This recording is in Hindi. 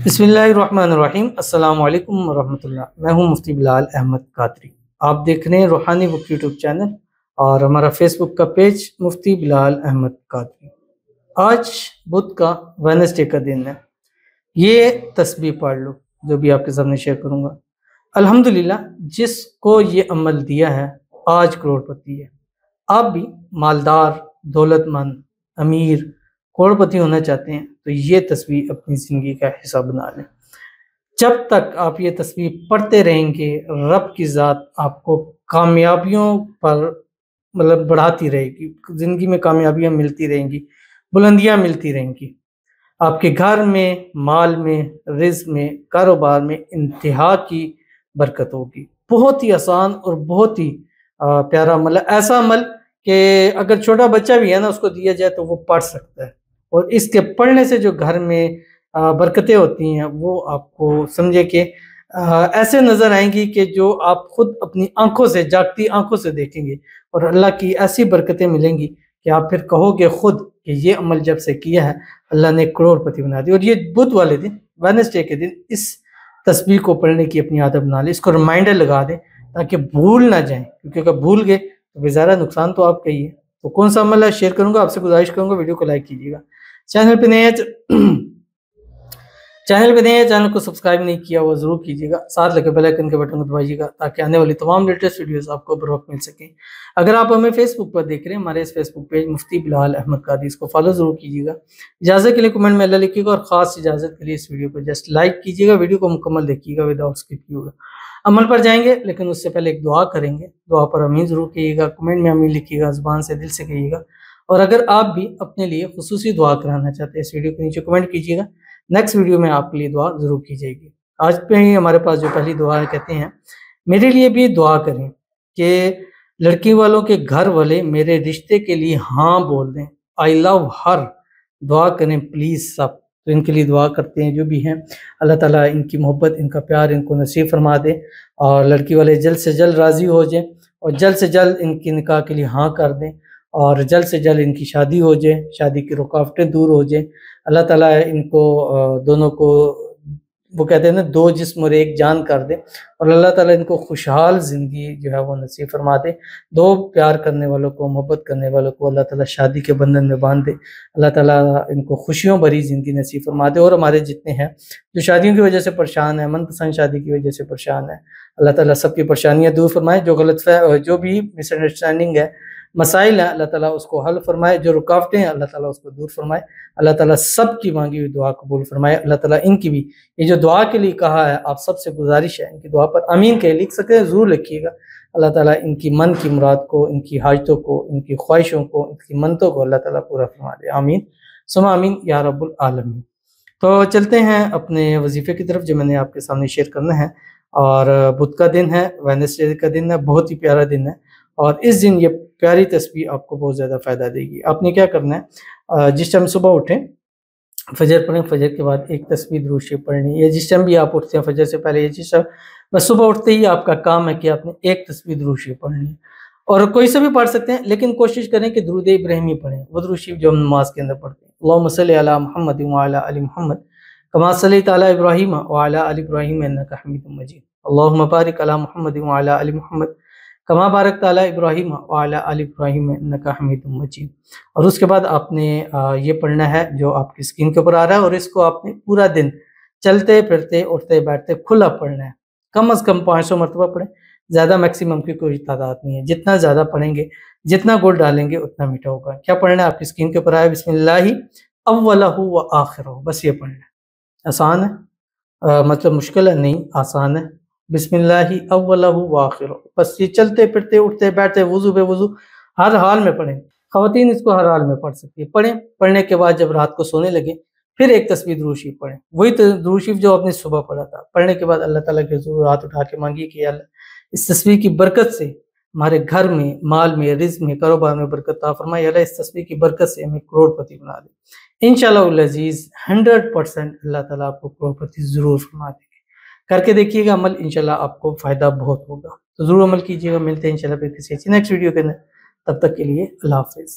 बिस्मिल्लाहिर्रहमानिर्रहीम। अस्सलाम वालेकुम वरहमतुल्लाह। मैं हूं मुफ्ती बिलाल अहमद कादरी। आप देख रहे हैं रूहानी बुक यूट्यूब चैनल और हमारा फेसबुक का पेज मुफ्ती बिलाल अहमद कादरी। आज बुध का वेडनेसडे का दिन है। ये तस्बीह पढ़ लो जो भी आपके सामने शेयर करूंगा। अल्हम्दुलिल्लाह, जिसको ये अमल दिया है आज करोड़पति है। आप भी मालदार, दौलतमंद, अमीर, करोड़पति होना चाहते हैं तो ये तस्वीर अपनी ज़िंदगी का हिस्सा बना लें। जब तक आप ये तस्वीर पढ़ते रहेंगे, रब की ज़ात आपको कामयाबियों पर बढ़ाती रहेगी। ज़िंदगी में कामयाबियाँ मिलती रहेंगी, बुलंदियाँ मिलती रहेंगी। आपके घर में, माल में, रिज़्क में, कारोबार में इंतहा की बरकत होगी। बहुत ही आसान और बहुत ही प्यारा अमल है। ऐसा अमल कि अगर छोटा बच्चा भी है ना, उसको दिया जाए तो वो पढ़ सकता है। और इसके पढ़ने से जो घर में बरकतें होती हैं वो आपको समझे कि ऐसे नज़र आएंगी कि जो आप खुद अपनी आंखों से, जागती आंखों से देखेंगे और अल्लाह की ऐसी बरकतें मिलेंगी कि आप फिर कहोगे खुद कि ये अमल जब से किया है अल्लाह ने करोड़पति बना दी। और ये बुध वाले दिन, वेडनेसडे के दिन, इस तस्बीह को पढ़ने की अपनी आदत बना लें। इसको रिमाइंडर लगा दें ताकि भूल ना जाएं, क्योंकि अगर भूल गए तो बेचारा नुकसान तो आपका ही है। तो कौन सा अमल है शेयर करूंगा, आपसे गुजारिश करूंगा वीडियो को लाइक कीजिएगा। चैनल पे नए चैनल को सब्सक्राइब नहीं किया वो जरूर कीजिएगा। साथ लगे बेल आइकन के बटन को दबाइएगा ताकि आने वाली तमाम लेटेस्ट वीडियोस आपको बर वक्त मिल सकें। अगर आप हमें फेसबुक पर देख रहे हैं, हमारे इस फेसबुक पेज मुफ्ती बिलाल अहमद कादरी, इसको फॉलो जरूर कीजिएगा। इजाज़त के लिए कमेंट में अल्लाह लिखिएगा और ख़ास इजाज़त के लिए इस वीडियो को जस्ट लाइक कीजिएगा। वीडियो को मुकम्मल देखिएगा विदाउट स्किप किए। अमल पर जाएंगे लेकिन उससे पहले एक दुआ करेंगे। दुआ पर आमीन जरूर कहिएगा, कमेंट में आमीन लिखिएगा, ज़ुबान से, दिल से कहिएगा। और अगर आप भी अपने लिए खुसूसी दुआ कराना चाहते हैं, इस वीडियो के नीचे कमेंट कीजिएगा। नेक्स्ट वीडियो में आपके लिए दुआ जरूर की जाएगी। आज पे ही हमारे पास जो पहली दुआ है, कहते हैं मेरे लिए भी दुआ करें कि लड़की वालों के घर वाले मेरे रिश्ते के लिए हाँ बोल दें। आई लव हर। दुआ करें प्लीज़ सब। तो इनके लिए दुआ करते हैं जो भी हैं, अल्लाह ताला इनकी मोहब्बत, इनका प्यार इनको नसीब फरमा दे और लड़की वाले जल्द से जल्द राज़ी हो जाएं और जल्द से जल्द इनकी निकाह के लिए हाँ कर दें और जल्द से जल्द इनकी शादी हो जाए, शादी की रुकावटें दूर हो जाए। अल्लाह ताला इनको दोनों को, वो कहते हैं ना, दो जिस्म और एक जान कर दे और अल्लाह ताला इनको खुशहाल ज़िंदगी जो है वो नसीब फरमा दे। दो प्यार करने वालों को, मोहब्बत करने वालों को अल्लाह ताला शादी के बंधन में बांध दे। अल्लाह ताला इनको खुशियों भरी ज़िंदगी नसीब फरमा दे। और हमारे जितने हैं जो शादियों की वजह से परेशान है, मनपसंद शादी की वजह से परेशान है, अल्लाह ताला सबकी परेशानियाँ दूर फरमाए। जो भी मिसअंडरस्टैंडिंग है, मसाइल हैं, अल्लाह ताला उसको हल फरमाए। जो रुकावटें हैं अल्लाह ताला उसको दूर फरमाए। अल्लाह ताला सब की मांगी हुई दुआ कबूल फरमाए। अल्लाह ताला इनकी भी, ये जो दुआ के लिए कहा है, आप सबसे गुजारिश है इनकी दुआ पर आमीन के लिख सकते हैं, ज़रूर लिखिएगा। अल्लाह ताला इनकी मन की मुराद को, इनकी हाजतों को, इनकी ख्वाहिशों को, इनकी मन्नतों को अल्लाह ताला पूरा फरमा दे। आमीन सुमा आमीन या रब्बुल आलमीन। तो चलते हैं अपने वजीफ़े की तरफ जो मैंने आपके सामने शेयर करना है। और बुध का दिन है, वेडनेसडे का दिन है, बहुत ही प्यारा दिन है और इस दिन ये प्यारी तस्बीह आपको बहुत ज़्यादा फ़ायदा देगी। आपने क्या करना है, जिस टाइम सुबह उठें, फजर पढ़ें, फजर के बाद एक तस्बीह दुरूद शरीफ पढ़नी है। जिस टाइम भी आप उठते हैं फजर से पहले, ये जिस टाइम बस सुबह उठते ही आपका काम है कि आपने एक तस्बीह दुरूद शरीफ पढ़नी है। और कोई से भी पढ़ सकते हैं लेकिन कोशिश करें कि दुरूद इब्राहिमी पढ़ें, वो दुरूद शरीफ जो हम नमाज के अंदर पढ़ते हैं। अल्लाहुम्मा सल्लि अला मुहम्मद व अला आलि मुहम्मद कमा सल्लैता अला इब्राहीम व अला आलि इब्राहीम इन्नका हमीदुम मजीद। अल्लाहुम्मा बारिक अला मुहम्मद व अला आलि मुहम्मद कमा बारकता अला इब्राहीम व अला आलि इब्राहीम इन्नका हमीदुम मजीद। और उसके बाद आपने ये पढ़ना है जो आपकी स्क्रीन के ऊपर आ रहा है और इसको आपने पूरा दिन चलते फिरते, उठते बैठते खुला पढ़ना है। कम से कम 500 मरतबा पढ़ें, ज़्यादा मैक्सिमम की कोई तादाद नहीं है। जितना ज़्यादा पढ़ेंगे, जितना गुड़ डालेंगे उतना मीठा होगा। क्या पढ़ना है, आपकी स्क्रीन के ऊपर आया बिस्मिल्लाहि अव्वलहु व आखिरहु, बस ये पढ़ना है। आसान है, मतलब मुश्किल है नहीं, आसान है। बिस्मिल्लाहि अव्वलहु व आखिरहु, बस ये चलते फिरते, उठते बैठते, वुज़ू बेवुज़ू हर हाल में पढ़ें। ख़वातीन इसको हर हाल में पढ़ सकती है। पढ़ें, पढ़ने के बाद जब रात को सोने लगे फिर एक तस्बीह दुरूद शरीफ पढ़ें, वही दुरूद शरीफ जो आपने सुबह पढ़ा था। पढ़ने के बाद अल्लाह ताला के हुज़ूर हाथ उठा के मांगिए कि अल्लाह इस तस्बीह की बरकत से हमारे घर में, माल में, रिज़्क में, कारोबार में बरकत अता फरमाए। अल्लाह इस तस्बीह की बरकत से हमें करोड़पति बना दे। इंशाअल्लाह अज़ीज़ 100% अल्लाह ताला आपको करोड़पति ज़रूर फरमा देंगे। करके देखिएगा अमल, इंशाल्लाह आपको फ़ायदा बहुत होगा। तो ज़रूर अमल कीजिएगा। मिलते हैं इंशाल्लाह फिर किसी अच्छी नेक्स्ट वीडियो के अंदर। तब तक के लिए अल्लाह हाफ़िज़।